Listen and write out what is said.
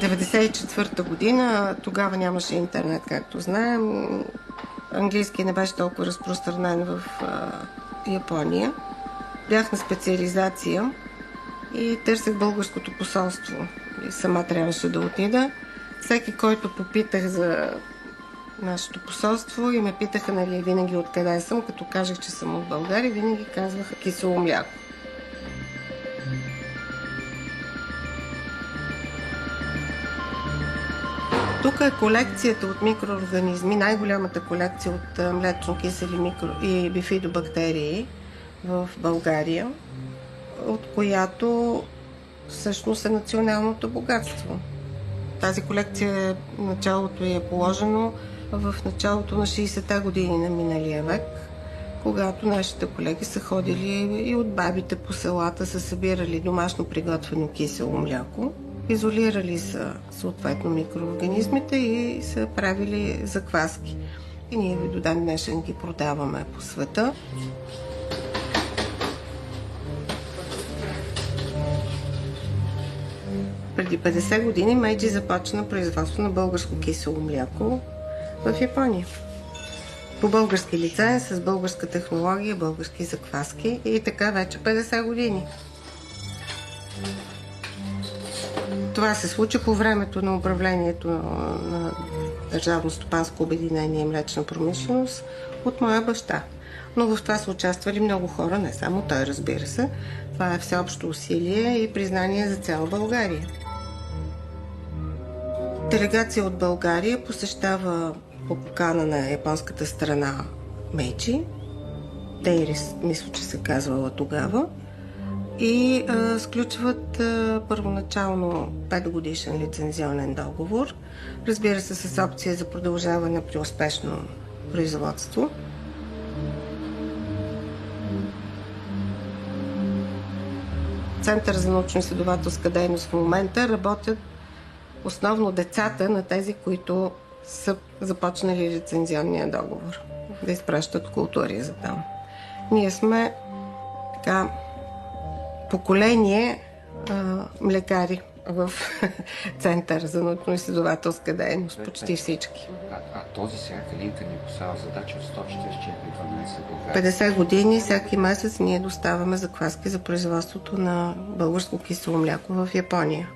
1994 година, тогава нямаше интернет, както знаем. Английски не беше толкова разпространен в Япония. Бях на специализация и търсех българското посолство. И сама трябваше да отида. Всеки, който попитах за нашето посолство и ме питаха, нали, винаги откъде съм, като кажех, че съм от България, винаги казваха кисело мляко. Тук е колекцията от микроорганизми, най-голямата колекция от млечно-кисели и бифидобактерии в България, от която всъщност е националното богатство. Тази колекция, началото е положено в началото на 60-те години на миналия век, когато нашите колеги са ходили и от бабите по селата, са събирали домашно приготвено кисело мляко, изолирали са съответно микроорганизмите и са правили закваски. И ние до ден днешен ги продаваме по света. Преди 50 години Мейджи започна производство на българско кисело мляко в Япония. По български лиценз, с българска технология, български закваски и така вече 50 години. Това се случи по времето на управлението на Държавно стопанско обединение и млечна промишленост от моя баща. Но в това са участвали много хора, не само той, разбира се. Това е всеобщо усилие и признание за цяла България. Делегация от България посещава по покана на японската страна Мейджи, Дейрис, мисля, че се казвала тогава, и сключват първоначално 5-годишен лицензионен договор, разбира се, с опция за продължаване при успешно производство. Център за научно-изследователска дейност в момента работят основно децата на тези, които са започнали лицензионния договор, да изпращат култури за там. Ние сме така поколение млекари в Център за научно-изследователска дейност, почти всички. А този сега калинка ни поставя задача от 144 България. 50 години, всеки месец ние доставяме закваски за производството на българско кисело мляко в Япония.